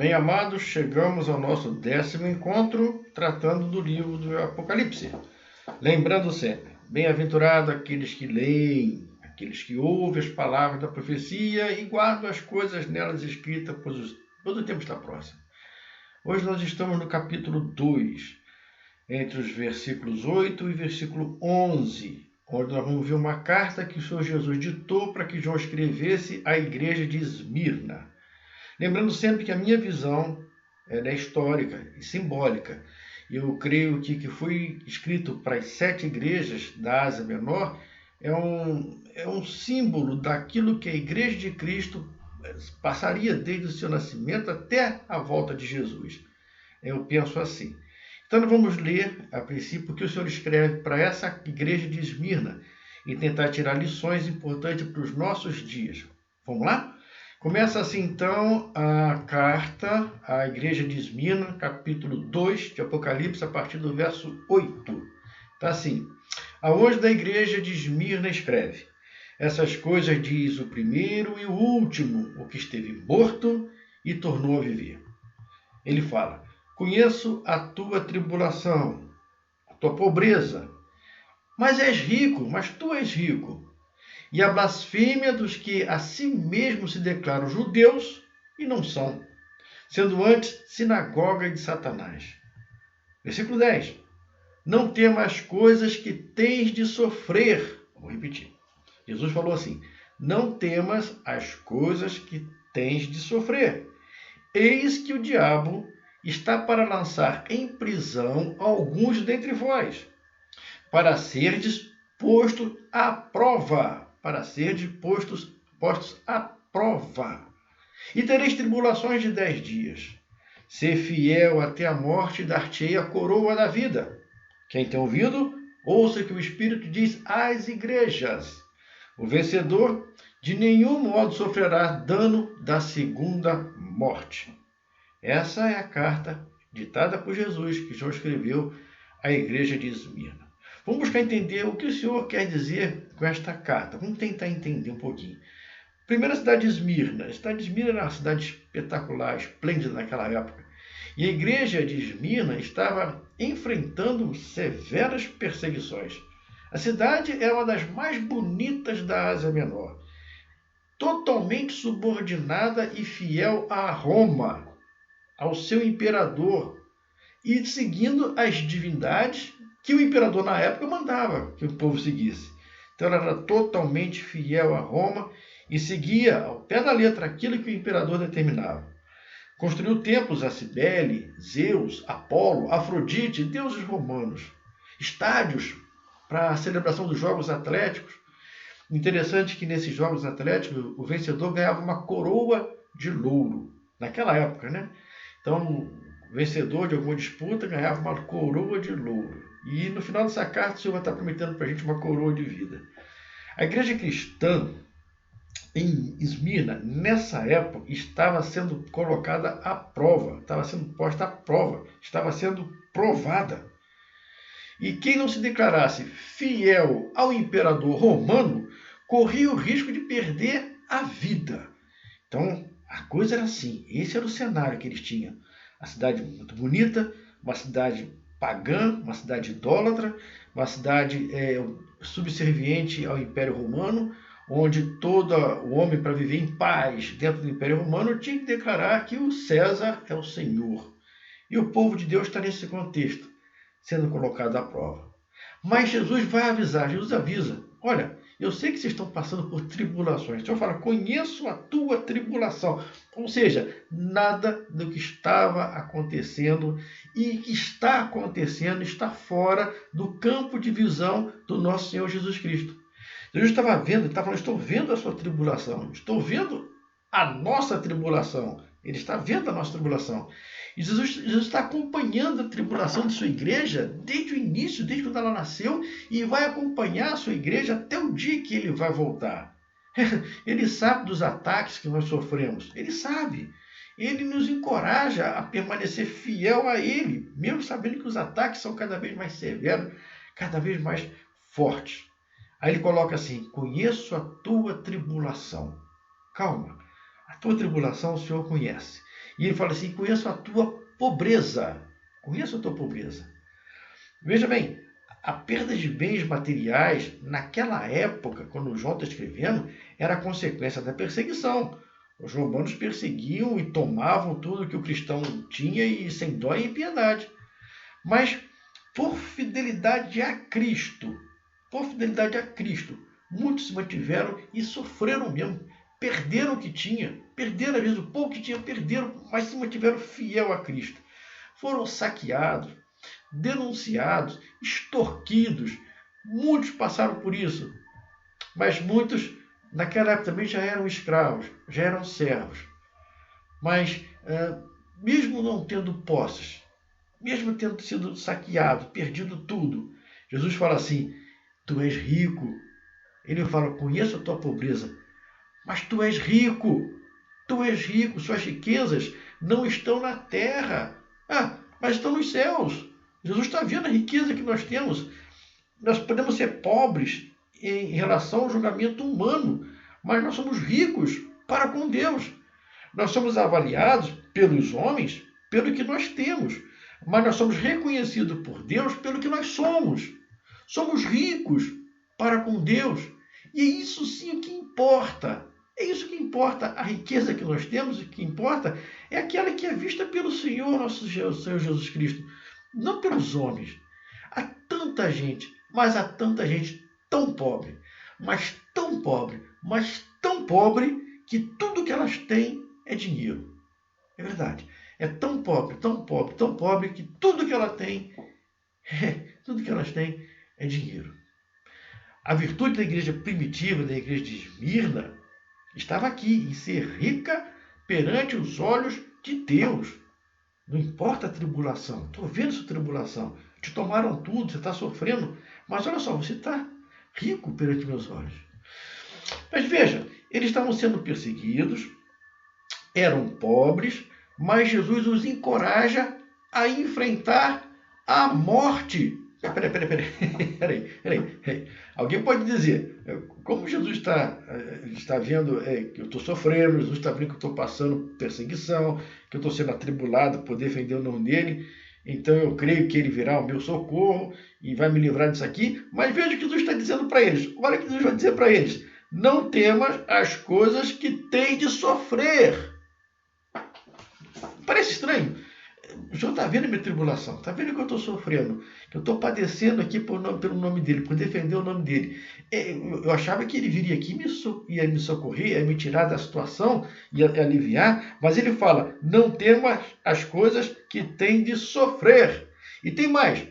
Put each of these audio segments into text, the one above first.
Bem, amados, chegamos ao nosso 10º encontro tratando do livro do Apocalipse. Lembrando sempre, bem-aventurado aqueles que leem, aqueles que ouvem as palavras da profecia e guardam as coisas nelas escritas, pois o tempo está próximo. Hoje nós estamos no capítulo 2, entre os versículos 8 e versículo 11, onde nós vamos ver uma carta que o Senhor Jesus ditou para que João escrevesse à igreja de Esmirna. Lembrando sempre que a minha visão é histórica e simbólica. Eu creio que o que foi escrito para as 7 igrejas da Ásia Menor é um símbolo daquilo que a igreja de Cristo passaria desde o seu nascimento até a volta de Jesus. Eu penso assim. Então, nós vamos ler, a princípio, o que o Senhor escreve para essa igreja de Esmirna e tentar tirar lições importantes para os nossos dias. Vamos lá? Começa assim, então, a carta à igreja de Esmirna, capítulo 2 de Apocalipse, a partir do verso 8. Está assim: a anjo da igreja de Esmirna escreve: essas coisas diz o primeiro e o último, o que esteve morto e tornou a viver. Ele fala: conheço a tua tribulação, a tua pobreza, mas és rico, mas tu és rico. E a blasfêmia dos que a si mesmos se declaram judeus e não são, sendo antes sinagoga de Satanás. Versículo 10. Não temas as coisas que tens de sofrer. Vou repetir. Jesus falou assim: não temas as coisas que tens de sofrer. Eis que o diabo está para lançar em prisão alguns dentre vós, para serdes posto à prova. Para serdes postos à prova. E tereis tribulações de 10 dias. Ser fiel até a morte, dar-te-ei a coroa da vida. Quem tem ouvido, ouça que o Espírito diz às igrejas. O vencedor de nenhum modo sofrerá dano da segunda morte. Essa é a carta ditada por Jesus, que João escreveu à igreja de Esmirna. Vamos buscar entender o que o Senhor quer dizer com esta carta. Vamos tentar entender um pouquinho. Primeiro, a cidade de Esmirna. A cidade de Esmirna era uma cidade espetacular, esplêndida naquela época. E a igreja de Esmirna estava enfrentando severas perseguições. A cidade é uma das mais bonitas da Ásia Menor, totalmente subordinada e fiel a Roma, ao seu imperador, e seguindo as divindades que o imperador na época mandava que o povo seguisse. Então ela era totalmente fiel a Roma e seguia ao pé da letra aquilo que o imperador determinava. Construiu templos a Cibele, Zeus, Apolo, Afrodite, deuses romanos. Estádios para a celebração dos Jogos Atléticos. Interessante que nesses Jogos Atléticos o vencedor ganhava uma coroa de louro. Naquela época, né? Então, o vencedor de alguma disputa ganhava uma coroa de louro. E no final dessa carta, o Senhor vai estar prometendo para a gente uma coroa de vida. A igreja cristã em Esmirna, nessa época, estava sendo colocada à prova, estava sendo posta à prova, estava sendo provada. E quem não se declarasse fiel ao imperador romano, corria o risco de perder a vida. Então, a coisa era assim, esse era o cenário que eles tinham. A cidade muito bonita, uma cidade pagã, uma cidade idólatra, uma cidade subserviente ao Império Romano, onde todo o homem, para viver em paz dentro do Império Romano, tinha que declarar que o César é o Senhor. E o povo de Deus está nesse contexto, sendo colocado à prova. Mas Jesus vai avisar, Jesus avisa: olha, eu sei que vocês estão passando por tribulações. O Senhor fala: conheço a tua tribulação. Ou seja, nada do que estava acontecendo e que está acontecendo está fora do campo de visão do nosso Senhor Jesus Cristo. Jesus estava vendo, ele estava falando: estou vendo a sua tribulação, estou vendo a nossa tribulação. Ele está vendo a nossa tribulação. E Jesus está acompanhando a tribulação de sua igreja desde o início, desde quando ela nasceu, e vai acompanhar a sua igreja até o dia que ele vai voltar. Ele sabe dos ataques que nós sofremos. Ele sabe. Ele nos encoraja a permanecer fiel a ele, mesmo sabendo que os ataques são cada vez mais severos, cada vez mais fortes. Aí ele coloca assim: conheço a tua tribulação. Calma. A tua tribulação o Senhor conhece. E ele fala assim, conheço a tua pobreza. Conheço a tua pobreza. Veja bem, a perda de bens materiais, naquela época, quando João está escrevendo, era consequência da perseguição. Os romanos perseguiam e tomavam tudo que o cristão tinha e sem dó e piedade. Mas por fidelidade a Cristo, muitos se mantiveram e sofreram mesmo. Perderam o que tinha, perderam às vezes o pouco que tinha, perderam, mas se mantiveram fiel a Cristo. Foram saqueados, denunciados, extorquidos. Muitos passaram por isso, mas muitos naquela época também já eram escravos, já eram servos. Mas mesmo não tendo posses, mesmo tendo sido saqueado, perdido tudo, Jesus fala assim, tu és rico. Ele fala, conheço a tua pobreza, mas tu és rico. Tu és rico, suas riquezas não estão na terra, mas estão nos céus. Jesus está vendo a riqueza que nós temos. Nós podemos ser pobres em relação ao julgamento humano, mas nós somos ricos para com Deus. Nós somos avaliados pelos homens pelo que nós temos, mas nós somos reconhecidos por Deus pelo que nós somos. Somos ricos para com Deus. E é isso sim que importa. É isso que importa. A riqueza que nós temos, o que importa é aquela que é vista pelo Senhor, nosso Senhor Jesus Cristo, não pelos homens. Há tanta gente, mas há tanta gente tão pobre, mas tão pobre, mas tão pobre, que tudo que elas têm é dinheiro. É verdade. É tão pobre, tão pobre, tão pobre, que tudo que ela tem, tudo que elas têm é dinheiro. A virtude da igreja primitiva, da igreja de Esmirna, estava aqui, em ser rica perante os olhos de Deus. Não importa a tribulação. Estou vendo sua tribulação. Te tomaram tudo, você está sofrendo. Mas olha só, você está rico perante meus olhos. Mas veja, eles estavam sendo perseguidos, eram pobres, mas Jesus os encoraja a enfrentar a morte. Peraí. Alguém pode dizer, como Jesus está vendo que eu estou sofrendo, Jesus está vendo que eu estou passando perseguição, que eu estou sendo atribulado por defender o nome dele, então eu creio que ele virá ao meu socorro e vai me livrar disso aqui. Mas veja o que Jesus está dizendo para eles. Olha o que Jesus vai dizer para eles. Não temas as coisas que tem de sofrer. Parece estranho. O Senhor está vendo a minha tribulação, está vendo que eu estou sofrendo, que eu estou padecendo aqui pelo nome dele, por defender o nome dele. Eu achava que ele viria aqui e ia me socorrer, ia me tirar da situação, ia aliviar, mas ele fala, não temas as coisas que tem de sofrer. E tem mais,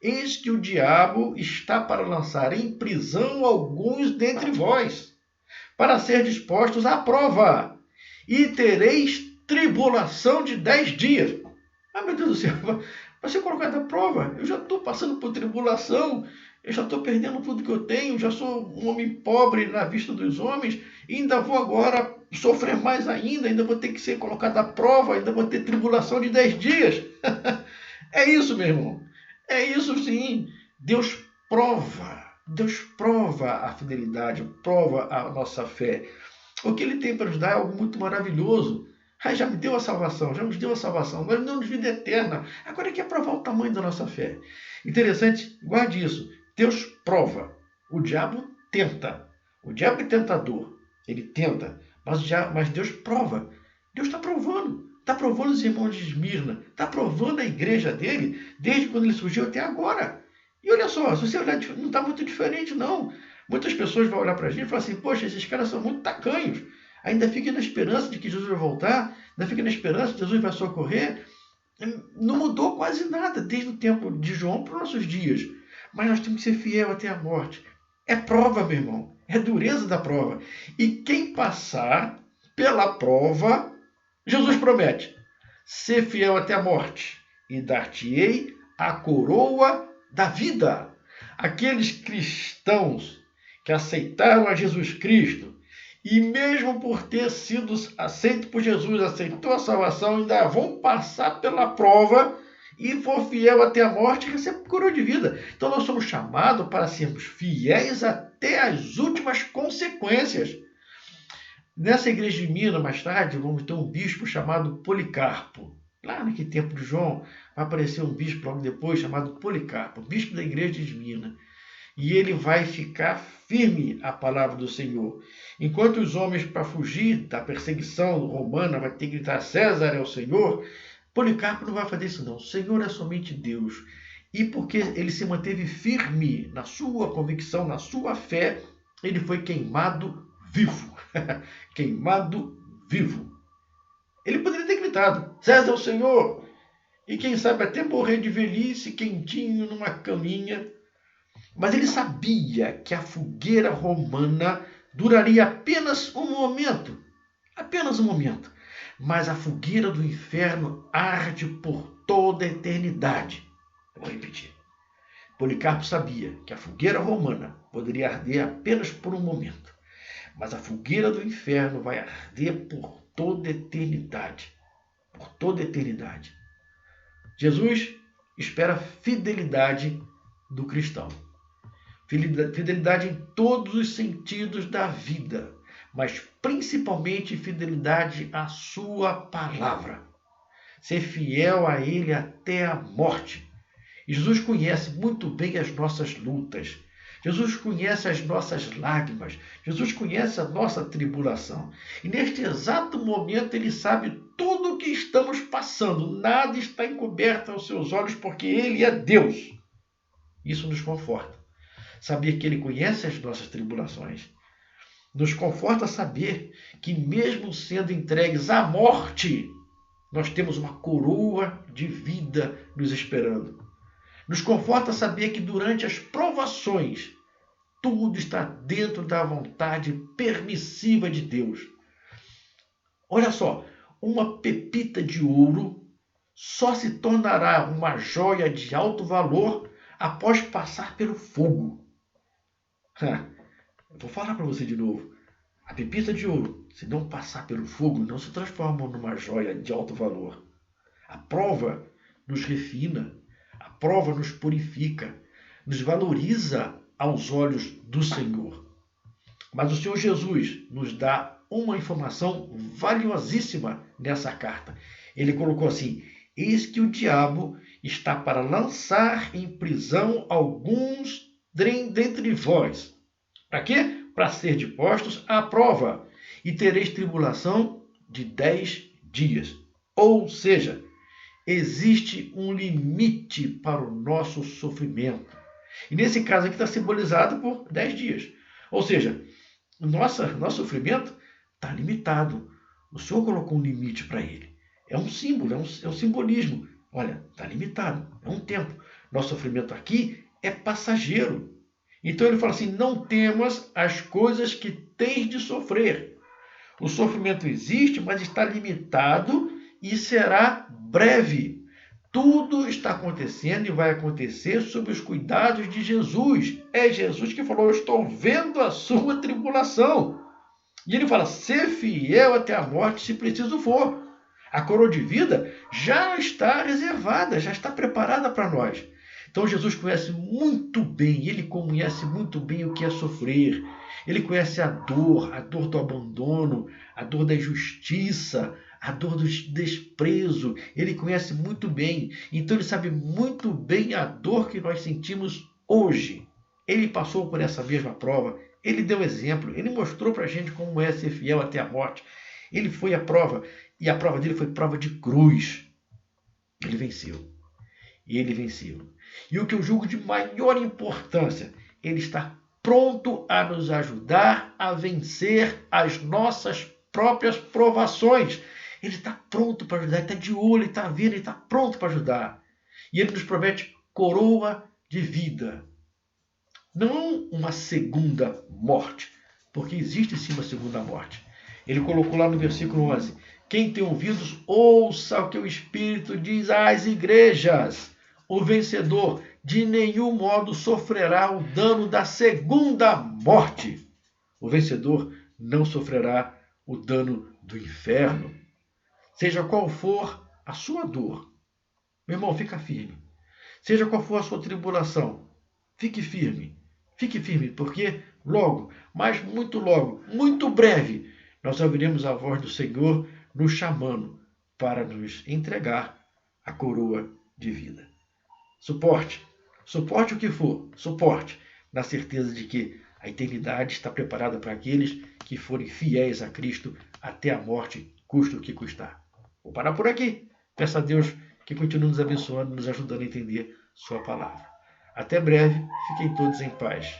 eis que o diabo está para lançar em prisão alguns dentre vós, para ser dispostos à prova, e tereis tribulação de 10 dias. Meu Deus do céu, vai ser colocado à prova. Eu já estou passando por tribulação, eu já estou perdendo tudo que eu tenho, já sou um homem pobre na vista dos homens, e ainda vou agora sofrer mais ainda vou ter que ser colocado à prova, ainda vou ter tribulação de 10 dias. É isso, meu irmão. É isso sim. Deus prova a fidelidade, prova a nossa fé. O que ele tem para nos dar é algo muito maravilhoso. Já me deu a salvação, já nos deu a salvação, mas não nos vida eterna. Agora ele quer provar o tamanho da nossa fé. Interessante, guarde isso. Deus prova. O diabo tenta. O diabo é tentador. Ele tenta. Mas Deus prova. Deus está provando. Está provando os irmãos de Esmirna. Está provando a igreja dele desde quando ele surgiu até agora. E olha só, se você olhar, não está muito diferente, não. Muitas pessoas vão olhar para a gente e falar assim, poxa, esses caras são muito tacanhos. Ainda fica na esperança de que Jesus vai voltar, ainda fica na esperança de que Jesus vai socorrer. Não mudou quase nada desde o tempo de João para os nossos dias. Mas nós temos que ser fiel até a morte. É prova, meu irmão. É dureza da prova. E quem passar pela prova, Jesus promete, ser fiel até a morte e dar-te-ei a coroa da vida. Aqueles cristãos que aceitaram a Jesus Cristo, e mesmo por ter sido aceito por Jesus, aceitou a salvação, ainda vão passar pela prova e for fiel até a morte, recebe coroa de vida. Então nós somos chamados para sermos fiéis até as últimas consequências. Nessa igreja de Minas, mais tarde, vamos ter um bispo chamado Policarpo. Lá naquele tempo de João, vai aparecer um bispo logo depois chamado Policarpo, bispo da igreja de Minas. E ele vai ficar firme à palavra do Senhor. Enquanto os homens, para fugir da perseguição romana, vai ter que gritar César é o Senhor, Policarpo não vai fazer isso não. O Senhor é somente Deus. E porque ele se manteve firme na sua convicção, na sua fé, ele foi queimado vivo. Queimado vivo. Ele poderia ter gritado César é o Senhor. E quem sabe até morrer de velhice, quentinho, numa caminha. Mas ele sabia que a fogueira romana duraria apenas um momento. Apenas um momento. Mas a fogueira do inferno arde por toda a eternidade. Eu vou repetir. Policarpo sabia que a fogueira romana poderia arder apenas por um momento. Mas a fogueira do inferno vai arder por toda a eternidade. Por toda a eternidade. Jesus espera a fidelidade do cristão. Fidelidade em todos os sentidos da vida, mas principalmente fidelidade à sua palavra. Ser fiel a ele até a morte. E Jesus conhece muito bem as nossas lutas. Jesus conhece as nossas lágrimas. Jesus conhece a nossa tribulação. E neste exato momento ele sabe tudo o que estamos passando. Nada está encoberto aos seus olhos porque ele é Deus. Isso nos conforta. Saber que ele conhece as nossas tribulações. Nos conforta saber que mesmo sendo entregues à morte, nós temos uma coroa de vida nos esperando. Nos conforta saber que durante as provações, tudo está dentro da vontade permissiva de Deus. Olha só, uma pepita de ouro só se tornará uma joia de alto valor após passar pelo fogo. Eu vou falar para você de novo. A pepita de ouro, se não passar pelo fogo, não se transforma numa joia de alto valor. A prova nos refina. A prova nos purifica, nos valoriza aos olhos do Senhor. Mas o Senhor Jesus nos dá uma informação valiosíssima nessa carta. Ele colocou assim: eis que o diabo está para lançar em prisão alguns dentre vós. Para quê? Para ser postos à prova. E tereis tribulação de 10 dias. Ou seja, existe um limite para o nosso sofrimento. E nesse caso aqui está simbolizado por 10 dias. Ou seja, o nosso sofrimento está limitado. O Senhor colocou um limite para ele. É um símbolo, é um simbolismo. Olha, está limitado, é um tempo. Nosso sofrimento aqui é passageiro. Então ele fala assim, não temas as coisas que tens de sofrer. O sofrimento existe, mas está limitado e será breve. Tudo está acontecendo e vai acontecer sob os cuidados de Jesus. É Jesus que falou, eu estou vendo a sua tribulação. E ele fala, ser fiel até a morte se preciso for. A coroa de vida já está reservada, já está preparada para nós. Então Jesus conhece muito bem, ele conhece muito bem o que é sofrer. Ele conhece a dor do abandono, a dor da injustiça, a dor do desprezo. Ele conhece muito bem. Então ele sabe muito bem a dor que nós sentimos hoje. Ele passou por essa mesma prova. Ele deu exemplo. Ele mostrou para a gente como é ser fiel até a morte. Ele foi à prova. E a prova dele foi prova de cruz. Ele venceu. E ele venceu. E o que eu julgo de maior importância, ele está pronto a nos ajudar a vencer as nossas próprias provações. Ele está pronto para ajudar, ele está de olho, ele está vendo, ele está pronto para ajudar. E ele nos promete coroa de vida. Não uma segunda morte, porque existe sim uma segunda morte. Ele colocou lá no versículo 11, quem tem ouvidos, ouça o que o Espírito diz às igrejas. O vencedor de nenhum modo sofrerá o dano da segunda morte. O vencedor não sofrerá o dano do inferno. Seja qual for a sua dor, meu irmão, fica firme. Seja qual for a sua tribulação, fique firme. Fique firme, porque logo, mas muito logo, muito breve, nós ouviremos a voz do Senhor nos chamando para nos entregar a coroa de vida. Suporte o que for, suporte, na certeza de que a eternidade está preparada para aqueles que forem fiéis a Cristo até a morte, custe o que custar. Vou parar por aqui. Peço a Deus que continue nos abençoando, nos ajudando a entender sua palavra. Até breve, fiquem todos em paz.